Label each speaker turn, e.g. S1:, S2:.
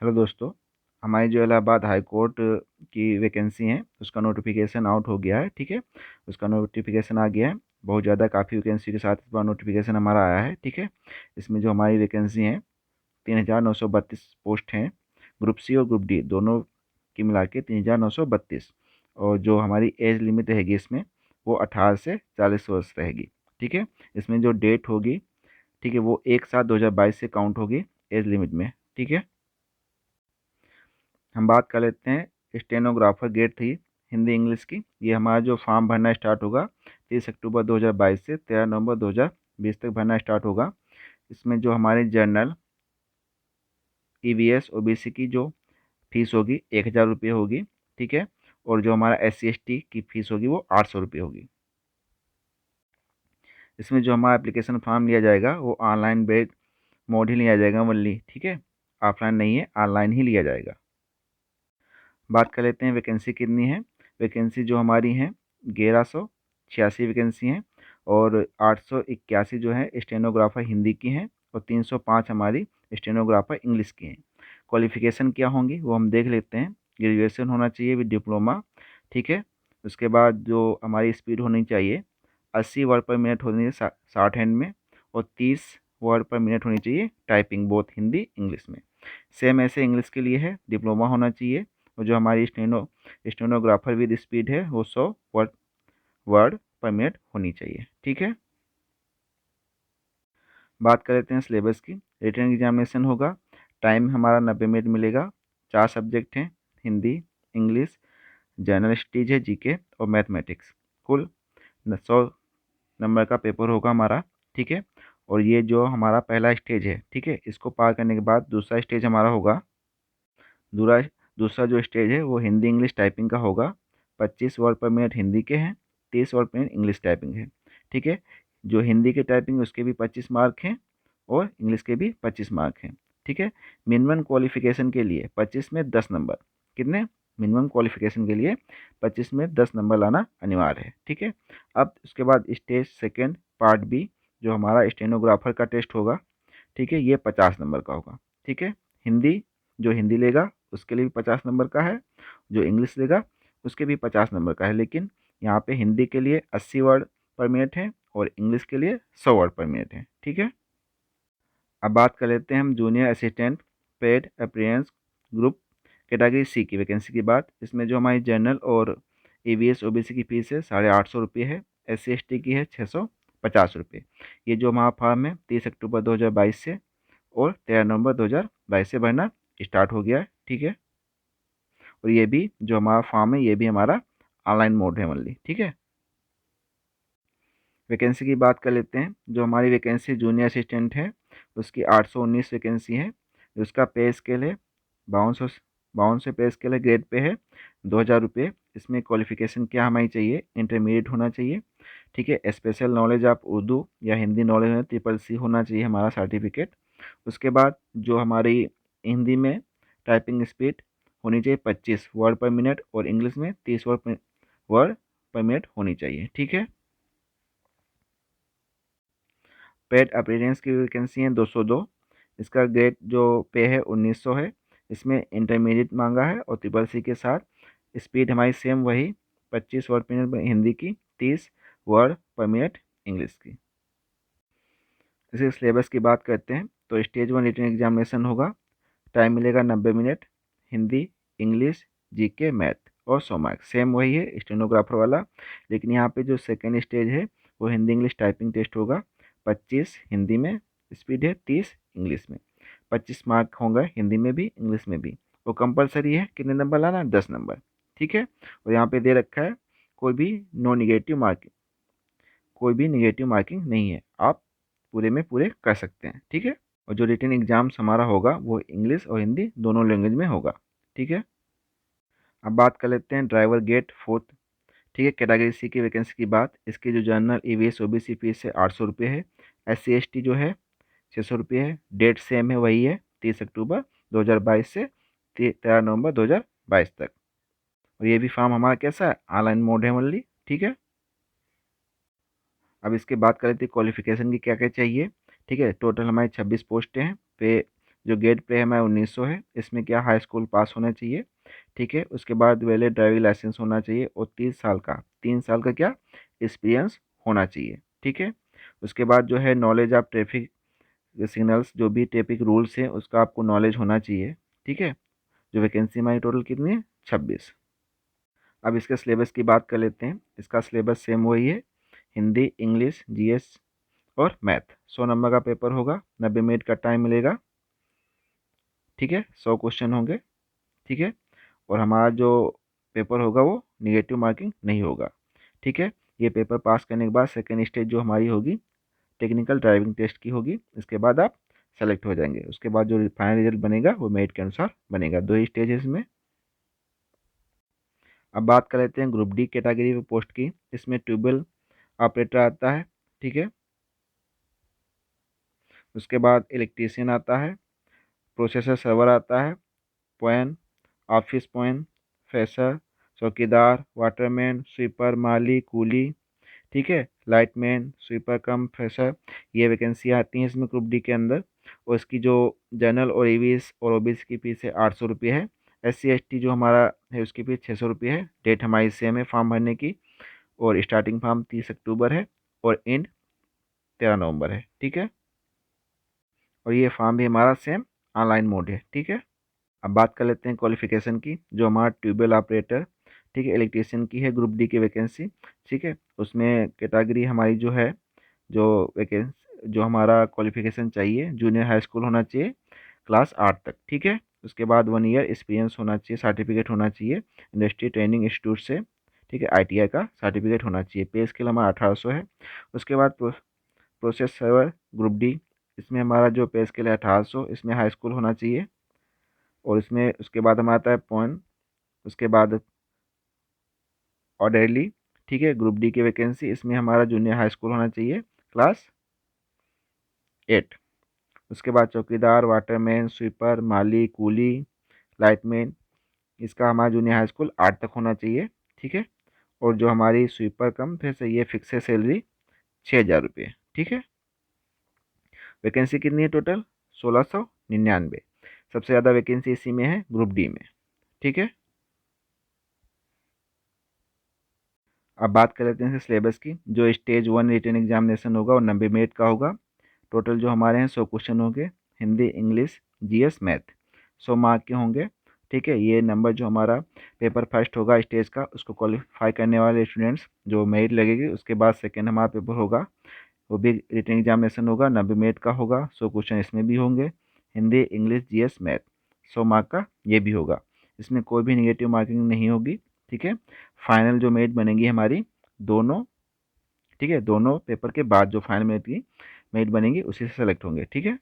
S1: Hello दोस्तों। हमारी जो इलाहाबाद हाई कोर्ट की वैकेंसी है उसका नोटिफिकेशन आउट हो गया है। ठीक है, उसका नोटिफिकेशन आ गया है। बहुत ज़्यादा काफ़ी वैकेंसी के साथ इस बार नोटिफिकेशन हमारा आया है। ठीक है, इसमें जो हमारी वैकेंसी है 3,932 पोस्ट हैं। ग्रुप सी और ग्रुप डी दोनों की मिला के 3,932। और जो हमारी एज लिमिट रहेगी इसमें वो 18 से 40 वर्ष रहेगी। ठीक है, इसमें जो डेट होगी, ठीक है, वो 1/7/2022 से काउंट होगी एज लिमिट में। ठीक है, हम बात कर लेते हैं स्टेनोग्राफर ग्रेड 3 हिंदी इंग्लिश की। ये हमारा जो फॉर्म भरना स्टार्ट होगा 30 अक्टूबर 2022 से 13 नवंबर 2020 तक भरना स्टार्ट होगा। इसमें जो हमारे जनरल ईवीएस ओबीसी की जो फीस होगी 1,000 रुपये होगी। ठीक है, और जो हमारा SC ST की फीस होगी वो 800 रुपये होगी। इसमें जो हमारा एप्लीकेशन फॉर्म लिया जाएगा वो ऑनलाइन बेस्ड मोड ही लिया जाएगा ओनली। ठीक है, ऑफलाइन नहीं है, ऑनलाइन ही लिया जाएगा। बात कर लेते हैं वैकेंसी कितनी है। वैकेंसी जो हमारी हैं 1,186 वैकेंसी हैं, और 881 जो है स्टेनोग्राफर हिंदी की हैं, और 305 हमारी स्टेनोग्राफर इंग्लिश की हैं। क्वालिफ़िकेशन क्या होंगी वो हम देख लेते हैं। ग्रेजुएशन होना चाहिए विद डिप्लोमा। ठीक है, उसके बाद जो हमारी स्पीड होनी चाहिए 80 वर्ड पर मिनट होनी चाहिए शॉर्ट हैंड में, और 30 वर्ड पर मिनट होनी चाहिए टाइपिंग बोथ हिंदी इंग्लिश में। सेम ऐसे इंग्लिश के लिए है, डिप्लोमा होना चाहिए। और जो हमारी स्टेनोग्राफर विद स्पीड है वो 100 वर्ड वर्ड पर मिनट होनी चाहिए। ठीक है, बात कर लेते हैं सिलेबस की। रिटन एग्जामिनेशन होगा, टाइम हमारा 90 मिनट मिलेगा। 4 सब्जेक्ट हैं, हिंदी, इंग्लिश, जनरल स्टडीज है, जीके और मैथमेटिक्स। कुल 100 नंबर का पेपर होगा हमारा। ठीक है, और ये जो हमारा पहला स्टेज है, ठीक है, इसको पार करने के बाद दूसरा स्टेज हमारा होगा। दूसरा दूसरा जो स्टेज है वो हिंदी इंग्लिश टाइपिंग का होगा। 25 वर्ड पर मिनट हिंदी के हैं, 30 वर्ड पर मिनट इंग्लिश टाइपिंग है। ठीक है, जो हिंदी के टाइपिंग उसके भी 25 मार्क हैं, और इंग्लिश के भी 25 मार्क हैं। ठीक है, मिनिमम क्वालिफिकेशन के लिए 25 में 10 नंबर, कितने, मिनिमम क्वालिफिकेशन के लिए 25 में 10 नंबर लाना अनिवार्य है। ठीक है, अब उसके बाद स्टेज सेकेंड पार्ट बी जो हमारा स्टेनोग्राफर का टेस्ट होगा, ठीक है, ये 50 नंबर का होगा। ठीक है, हिंदी, जो हिंदी लेगा उसके लिए भी 50 नंबर का है, जो इंग्लिश लेगा उसके भी 50 नंबर का है। लेकिन यहाँ पे हिंदी के लिए 80 वर्ड पर मिनट है, और इंग्लिश के लिए 100 वर्ड पर मिनट है। ठीक है, अब बात कर लेते हैं हम junior assistant paid apprentice group category C की वैकेंसी की बात। इसमें जो हमारी जनरल और EVS OBC की फीस है 850 रुपये है। SC ST की है 650 रुपये। ये जो हमारा फॉर्म है 30 अक्टूबर 2022 से और 13 नवंबर 2022 से भरना स्टार्ट हो गया है। ठीक है, और ये भी जो हमारा फॉर्म है ये भी हमारा ऑनलाइन मोड है ओनली। ठीक है, वैकेंसी की बात कर लेते हैं। जो हमारी वैकेंसी जूनियर असिस्टेंट है उसकी 819 वैकेंसी है। उसका पे स्केल है 52 52 पे स्केल है, ग्रेड पे है 2,000 रुपये। इसमें क्वालिफिकेशन क्या हमारी चाहिए, इंटरमीडिएट होना चाहिए। ठीक है, स्पेशल नॉलेज आप उर्दू या हिंदी नॉलेज में CCC होना चाहिए हमारा सर्टिफिकेट। उसके बाद जो हमारी हिंदी में टाइपिंग स्पीड होनी चाहिए 25 वर्ड पर मिनट, और इंग्लिश में 30 वर्ड पर मिनट होनी चाहिए। ठीक है, पेड अप्रेंटिस की वैकेंसी है 202। इसका ग्रेड जो पे है 1900 है। इसमें इंटरमीडिएट मांगा है, और CCC के साथ स्पीड हमारी सेम वही 25 वर्ड पर मिनट हिंदी की, 30 वर्ड पर मिनट इंग्लिश की। इसी सिलेबस की बात करते हैं तो स्टेज 1 रिटन एग्जामिनेशन होगा, टाइम मिलेगा 90 minute. Hindi, English, GK, math और 100 मार्क्स सेम वही है स्टेनोग्राफर वाला। लेकिन यहाँ पे जो सेकेंड स्टेज है वो हिंदी इंग्लिश टाइपिंग टेस्ट होगा। 25 हिंदी में स्पीड है, 30 इंग्लिश में। 25 मार्क होंगे हिंदी में भी इंग्लिश में भी। वो कंपलसरी है, कितने नंबर लाना, 10 नंबर। ठीक है, और यहाँ पे दे रखा है कोई भी नो निगेटिव मार्किंग, कोई भी निगेटिव मार्किंग नहीं है, आप पूरे में पूरे कर सकते हैं। ठीक है, और जो रिटन एग्जाम्स हमारा होगा वो इंग्लिश और हिंदी दोनों लैंग्वेज में होगा। ठीक है, अब बात कर लेते हैं ड्राइवर गेट फोर्थ। ठीक है, कैटेगरी सी की वैकेंसी की बात। इसकी जो जनरल EVS OBC फीस है 800 रुपये है। SC ST जो है 600 रुपये है। डेट सेम है, वही है 30 अक्टूबर 2022 से 13 नवंबर 2022 तक। और ये भी फॉर्म हमारा कैसा है, ऑनलाइन मोड है ओनली। ठीक है, अब इसके बात कर लेते हैं क्वालिफिकेशन की क्या क्या चाहिए। ठीक है, टोटल हमारी 26 पोस्टें हैं। पे जो गेट पे है हमारा 1900 है, इसमें क्या हाई स्कूल पास होना चाहिए, ठीक है। उसके बाद वैलिड ड्राइविंग लाइसेंस होना चाहिए और 3 साल का क्या एक्सपीरियंस होना चाहिए, ठीक है। उसके बाद जो है नॉलेज ऑफ ट्रैफिक सिग्नल्स, जो भी ट्रैफिक रूल्स हैं उसका आपको नॉलेज होना चाहिए, ठीक है। जो वैकेंसी हमारी टोटल कितनी है 26। अब इसके सिलेबस की बात कर लेते हैं। इसका सिलेबस सेम वही है, हिंदी, इंग्लिश, जीएस और मैथ। 100 नंबर का पेपर होगा, 90 मिनट का टाइम मिलेगा, ठीक है। 100 क्वेश्चन होंगे, ठीक है। और हमारा जो पेपर होगा वो निगेटिव मार्किंग नहीं होगा, ठीक है। ये पेपर पास करने के बाद सेकेंड स्टेज जो हमारी होगी टेक्निकल ड्राइविंग टेस्ट की होगी। इसके बाद आप सेलेक्ट हो जाएंगे। उसके बाद जो फाइनल रिजल्ट बनेगा वो मेरिट के अनुसार बनेगा। 2 ही स्टेजेस में। अब बात कर लेते हैं ग्रुप डी कैटेगरी पोस्ट की। इसमें ट्यूबवेल ऑपरेटर आता है, ठीक है। उसके बाद इलेक्ट्रीशियन आता है, प्रोसेसर सर्वर आता है, पॉइंट, ऑफिस पॉइंट, फ्रेशर, चौकीदार, वाटरमैन, स्वीपर, माली, कूली, ठीक है, लाइटमैन, स्वीपर कम फ्रेशर। ये वैकेंसी आती हैं इसमें ग्रुप डी के अंदर। और इसकी जो जनरल और ईवीएस और ओबीसी की फीस है 800 रुपये है। SC ST जो हमारा है उसकी फीस 600 रुपये है। डेट हमारी सेम है फॉर्म भरने की, और स्टार्टिंग फॉर्म 30 अक्टूबर है और एंड 13 नवंबर है, ठीक है। और ये फॉर्म भी हमारा सेम ऑनलाइन मोड है, ठीक है। अब बात कर लेते हैं क्वालिफिकेशन की। जो हमारा ट्यूबवेल ऑपरेटर, ठीक है, इलेक्ट्रीशियन की है ग्रुप डी की वैकेंसी, ठीक है। उसमें कैटेगरी हमारी जो है, जो वैकेंसी जो हमारा क्वालिफिकेशन चाहिए जूनियर हाई स्कूल होना चाहिए क्लास 8 तक, ठीक है। उसके बाद 1 ईयर एक्सपीरियंस होना चाहिए, सर्टिफिकेट होना चाहिए इंडस्ट्री ट्रेनिंग इंस्टीट्यूट से, ठीक है। ITI का सर्टिफिकेट होना चाहिए। पे स्केल हमारा 1800 है। उसके बाद प्रोसेस सर्वर ग्रुप डी, इसमें हमारा जो पे स्केल है 1800, इसमें हाई स्कूल होना चाहिए। और इसमें उसके बाद हमारा आता है पॉइंट, उसके बाद ऑर्डरली, ठीक है, ग्रुप डी की वैकेंसी। इसमें हमारा जूनियर हाई स्कूल होना चाहिए क्लास 8। उसके बाद चौकीदार, वाटरमैन, स्वीपर, माली, कूली, लाइटमैन, इसका हमारा जूनियर हाई स्कूल 8 तक होना चाहिए, ठीक है। और जो हमारी स्वीपर कम फिर से ये फिक्स है सैलरी 6000 रुपये, ठीक है। वैकेंसी कितनी है टोटल 1699। सबसे ज़्यादा वैकेंसी इसी में है ग्रुप डी में, ठीक है। अब बात कर लेते हैं सिलेबस की। जो स्टेज 1 रिटन एग्जामिनेशन होगा वो 90 मिनट का होगा। टोटल जो हमारे हैं 100 क्वेश्चन होंगे, Hindi, English, GS, math. 100 mark के होंगे, ठीक है। ये नंबर जो हमारा पेपर फर्स्ट होगा स्टेज का, उसको क्वालिफाई करने वाले स्टूडेंट्स जो मेरिट लगेगी, उसके बाद सेकेंड हमारा पेपर होगा, वो भी रिटन एग्जामिनेशन होगा, 90 मिनट का होगा। 100 क्वेश्चन इसमें भी होंगे, Hindi, English, GS, math. 100 mark का ये भी होगा। इसमें कोई भी निगेटिव मार्किंग नहीं होगी, ठीक है। फाइनल जो मेरिट बनेगी हमारी दोनों, ठीक है, दोनों पेपर के बाद जो फाइनल मेरिट की मेरिट बनेगी उसी से सेलेक्ट होंगे, ठीक है।